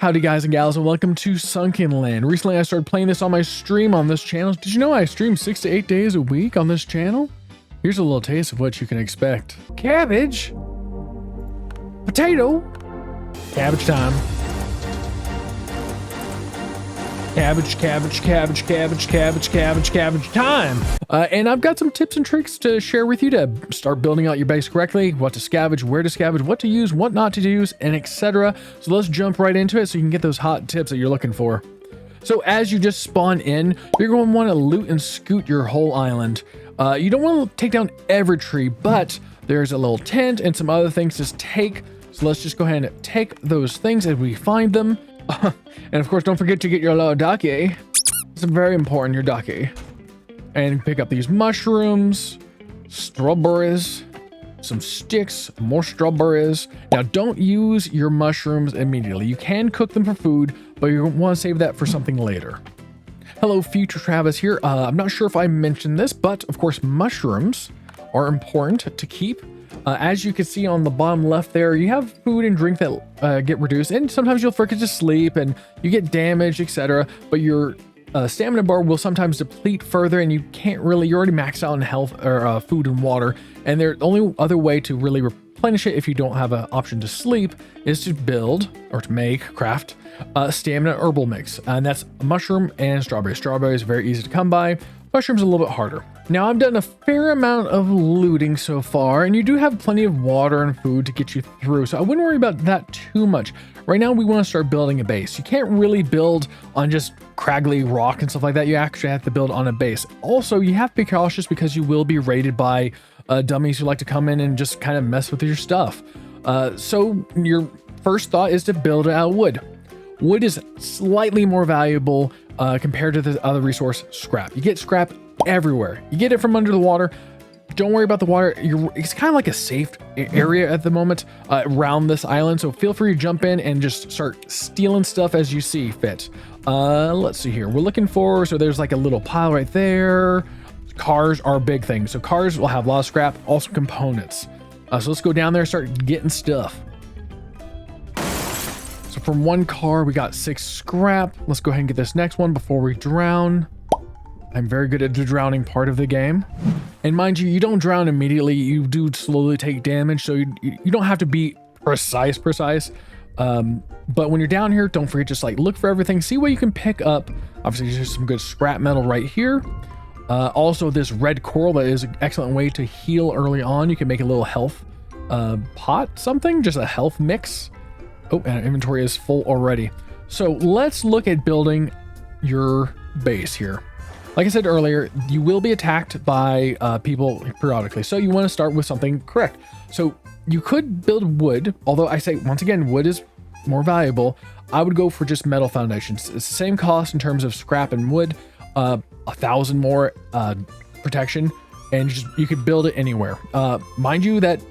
Howdy guys and gals, and welcome to Sunkenland. Recently I started playing this on my stream on this channel. Did you know I stream 6 to 8 days a week on this channel? Here's a little taste of what you can expect. Cabbage. Potato. Cabbage time. Cabbage, cabbage, cabbage, cabbage, cabbage, cabbage, cabbage time. And I've got some tips and tricks to share with you to start building out your base correctly, what to scavenge, where to scavenge, what to use, what not to use, and etc. So let's jump right into it so you can get those hot tips that you're looking for. So as you just spawn in, you're going to want to loot and scoot your whole island. You don't want to take down every tree, but there's a little tent and some other things to take. So let's just go ahead and take those things as we find them. And of course, don't forget to get your little dake. It's very important, your dake. And pick up these mushrooms, strawberries, some sticks, more strawberries. Now, don't use your mushrooms immediately. You can cook them for food, but you want to save that for something later. Hello, Future Travis here. I'm not sure if I mentioned this, but of course, mushrooms are important to keep. As you can see on the bottom left there, you have food and drink that get reduced, and sometimes you'll forget to sleep and you get damaged, etc. But your stamina bar will sometimes deplete further, and you can't really, you're already maxed out in health or food and water. And the only other way to really replenish it if you don't have an option to sleep is to build or to craft a stamina herbal mix. And that's mushroom and strawberry. Strawberry is very easy to come by. Mushrooms a little bit harder. Now, I've done a fair amount of looting so far, and you do have plenty of water and food to get you through, so I wouldn't worry about that too much. Right now, we want to start building a base. You can't really build on just craggly rock and stuff like that. You actually have to build on a base. Also, you have to be cautious because you will be raided by dummies who like to come in and just kind of mess with your stuff. So your first thought is to build out wood. Wood is slightly more valuable compared to the other resource, scrap. You get scrap everywhere. You get it from under the water. Don't worry about the water. It's kind of like a safe area at the moment around this island. So feel free to jump in and just start stealing stuff as you see fit. Let's see here. We're looking for, so there's like a little pile right there. Cars are a big thing. So cars will have a lot of scrap, also components. So let's go down there and start getting stuff. So from one car, we got 6 scrap. Let's go ahead and get this next one before we drown. I'm very good at the drowning part of the game. And mind you, you don't drown immediately. You do slowly take damage, so you don't have to be precise. But when you're down here, don't forget, just like look for everything. See what you can pick up. Obviously, there's some good scrap metal right here. Also, this red coral that is an excellent way to heal early on. You can make a little health pot, something, just a health mix. Oh, and our inventory is full already. So let's look at building your base here. Like I said earlier, you will be attacked by people periodically. So you want to start with something correct. So you could build wood, although I say, once again, wood is more valuable. I would go for just metal foundations. It's the same cost in terms of scrap and wood, 1,000 more protection, and you could build it anywhere. Mind you that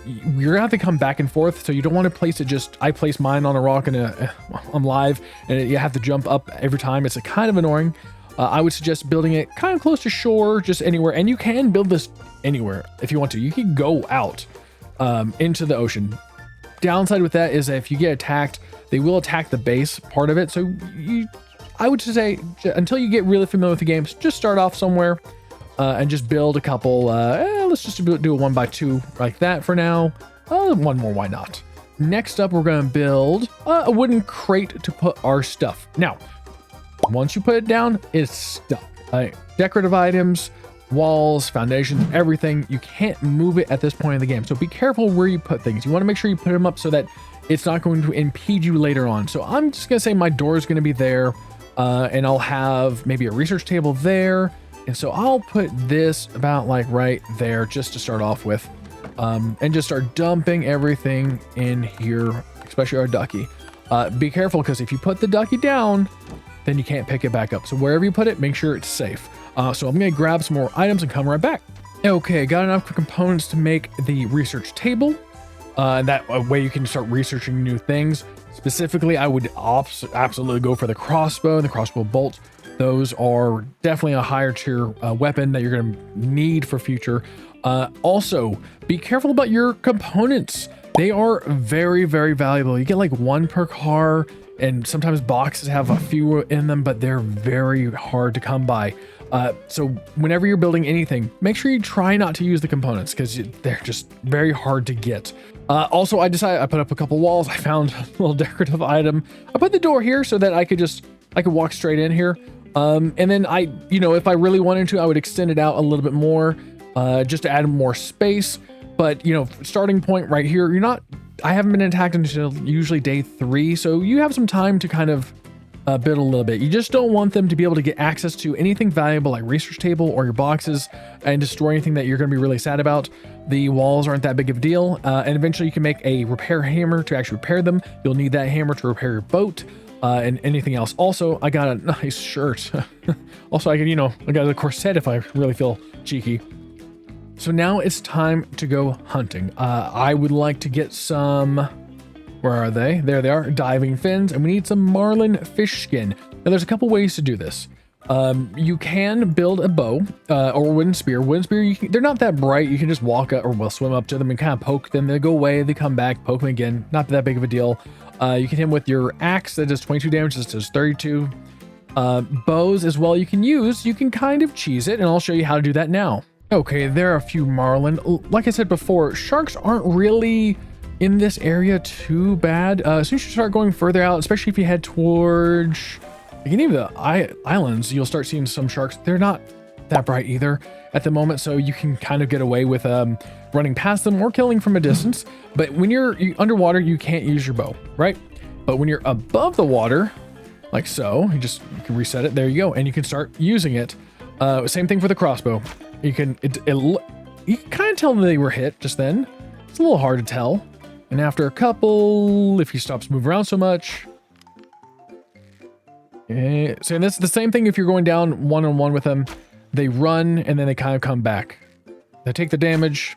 you're gonna have to come back and forth, so you don't want to place it I place mine on a rock and I'm live, and you have to jump up every time. It's kind of annoying. I would suggest building it kind of close to shore, just anywhere. And you can build this anywhere if you want to. You can go out into the ocean. Downside with that is that if you get attacked, they will attack the base part of it. So I would say until you get really familiar with the games, just start off somewhere and just build a couple. Let's just do a 1x2 like that for now. One more, why not? Next up, we're going to build a wooden crate to put our stuff. Now, once you put it down, it's stuck. Decorative items, walls, foundations, everything. You can't move it at this point in the game. So be careful where you put things. You want to make sure you put them up so that it's not going to impede you later on. So I'm just going to say my door is going to be there, and I'll have maybe a research table there. And so I'll put this about like right there just to start off with, and just start dumping everything in here, especially our ducky. Be careful, because if you put the ducky down, then you can't pick it back up. So wherever you put it, make sure it's safe. So I'm going to grab some more items and come right back. Okay, got enough components to make the research table. And that way you can start researching new things. Specifically, I would absolutely go for the crossbow and the crossbow bolts. Those are definitely a higher tier weapon that you're going to need for future. Also, be careful about your components. They are very, very valuable. You get like 1 per car, and sometimes boxes have a few in them, but they're very hard to come by. So whenever you're building anything, make sure you try not to use the components because they're just very hard to get. Also, I put up a couple walls. I found a little decorative item. I put the door here so that I could walk straight in here. And then if I really wanted to, I would extend it out a little bit more, just to add more space. But, starting point right here, I haven't been attacked until usually day 3. So you have some time to kind of build a little bit. You just don't want them to be able to get access to anything valuable like research table or your boxes and destroy anything that you're going to be really sad about. The walls aren't that big of a deal. And eventually you can make a repair hammer to actually repair them. You'll need that hammer to repair your boat. And anything else. Also, I got a nice shirt. Also, I got a corset if I really feel cheeky. So now it's time to go hunting. I would like to get some, where are they? There they are, diving fins, and we need some marlin fish skin. Now there's a couple ways to do this. You can build a bow or a wooden spear. Wooden spear, they're not that bright. You can just walk up or swim up to them and kind of poke them. They go away, they come back, poke them again. Not that big of a deal. You can hit them with your axe that does 22 damage. This does 32. Bows as well you can kind of cheese it, and I'll show you how to do that now. Okay, there are a few marlin. Like I said before, sharks aren't really in this area too bad. As soon as you start going further out, especially if you head towards any of the islands, you'll start seeing some sharks. They're not that bright either at the moment, so you can kind of get away with running past them or killing from a distance. But when you're underwater, you can't use your bow, right? But when you're above the water, like so, you can reset it. There you go, and you can start using it. Same thing for the crossbow. You can kind of tell they were hit just then. It's a little hard to tell. And after a couple, if he stops moving around so much. Okay. So that's the same thing if you're going down one-on-one with them. They run and then they kind of come back. They take the damage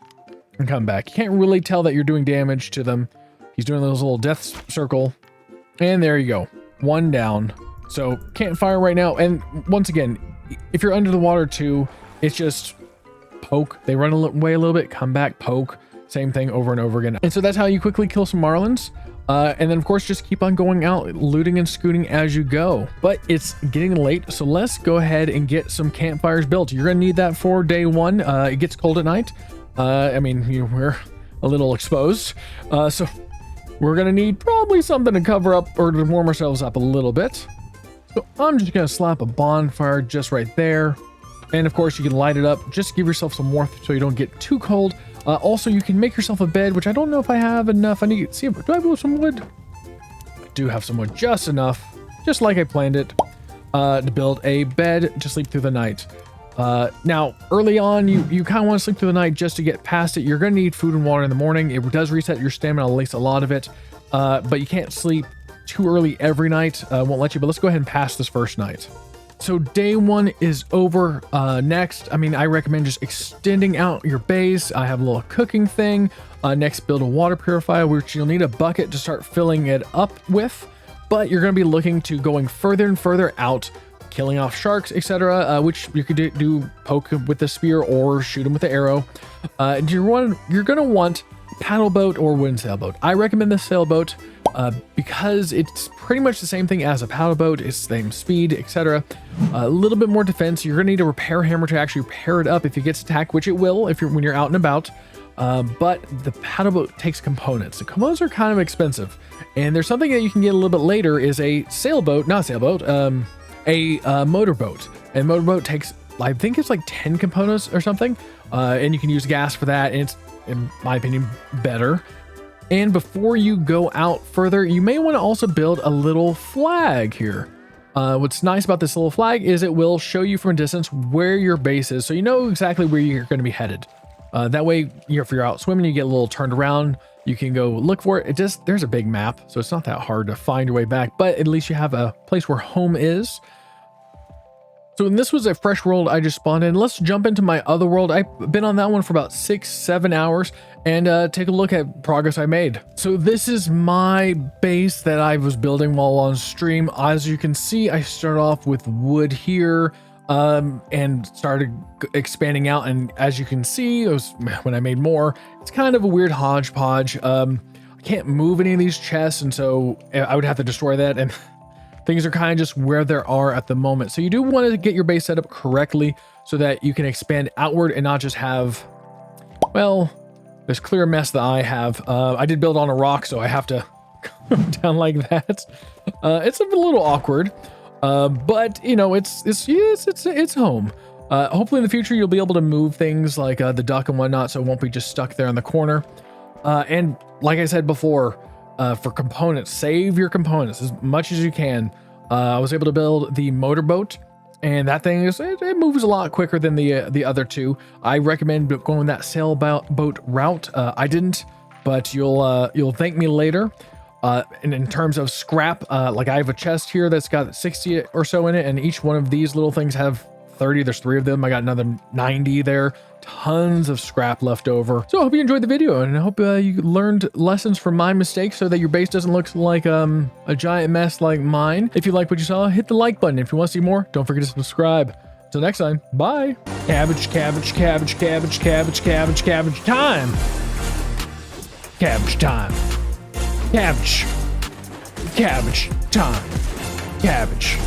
and come back. You can't really tell that you're doing damage to them. He's doing those little death circle. And there you go. 1 down. So can't fire right now. And once again, if you're under the water too, it's just poke. They run away a little bit, come back, poke. Same thing over and over again. And so that's how you quickly kill some marlins. And then of course, just keep on going out, looting and scooting as you go. But it's getting late, so let's go ahead and get some campfires built. You're gonna need that for day 1. It gets cold at night. We're a little exposed. So we're gonna need probably something to cover up or to warm ourselves up a little bit. So I'm just gonna slap a bonfire just right there. And of course you can light it up, just give yourself some warmth so you don't get too cold. Also, you can make yourself a bed, which I don't know if I have enough. I need to see, do I have some wood? I do have some wood, just enough, just like I planned it, to build a bed to sleep through the night. Now, early on, you kind of want to sleep through the night just to get past it. You're going to need food and water in the morning. It does reset your stamina, at least a lot of it, but you can't sleep too early every night. Won't let you, but let's go ahead and pass this first night. So day 1 is over. Next, I recommend just extending out your base. I have a little cooking thing. Next, build a water purifier, which you'll need a bucket to start filling it up with. But you're going to be looking to going further and further out, killing off sharks, etc., which you could do poke with the spear or shoot them with the arrow. You're going to want paddle boat or wooden sailboat. I recommend the sailboat because it's pretty much the same thing as a paddle boat. It's the same speed, etc. A little bit more defense. You're going to need a repair hammer to actually repair it up if it gets attacked, which it will when you're out and about. But the paddle boat takes components. The components are kind of expensive. And there's something that you can get a little bit later is a sailboat, not a sailboat, a motorboat. And motorboat takes, I think it's like 10 components or something. And you can use gas for that. And it's, in my opinion, better. And before you go out further, you may want to also build a little flag here. What's nice about this little flag is it will show you from a distance where your base is, so you know exactly where you're going to be headed. That way, if you're out swimming, you get a little turned around, you can go look for it. There's a big map, so it's not that hard to find your way back, but at least you have a place where home is. So this was a fresh world I just spawned in. Let's jump into my other world. I've been on that one for about 6-7 hours and take a look at progress I made. So this is my base that I was building while on stream. As you can see, I started off with wood here and started expanding out. And as you can see, it was when I made more, it's kind of a weird hodgepodge. I can't move any of these chests, and so I would have to destroy that, and things are kind of just where they are at the moment. So you do want to get your base set up correctly so that you can expand outward and not just have, well, this clear mess that I have. I did build on a rock, so I have to go down like that. It's a little awkward, but you know, it's home. Hopefully in the future, you'll be able to move things like the duck and whatnot, so it won't be just stuck there in the corner. And like I said before, for components, save your components as much as you can. I was able to build the motorboat, and that thing it moves a lot quicker than the other two. I recommend going that sailboat route. I didn't, but you'll thank me later. And in terms of scrap, like I have a chest here that's got 60 or so in it, and each one of these little things have 30. There's 3 of them. I got another 90 there. Tons of scrap left over. So I hope you enjoyed the video, and I hope you learned lessons from my mistakes so that your base doesn't look like a giant mess like mine. If you like what you saw, hit the like button. If you want to see more, don't forget to subscribe. Until next time, bye. Cabbage, cabbage, cabbage, cabbage, cabbage, cabbage, cabbage time. Cabbage time. Cabbage. Cabbage time. Cabbage.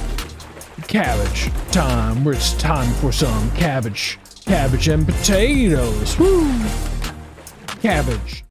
Cabbage time. It's time for some cabbage. Cabbage and potatoes. Woo! Cabbage.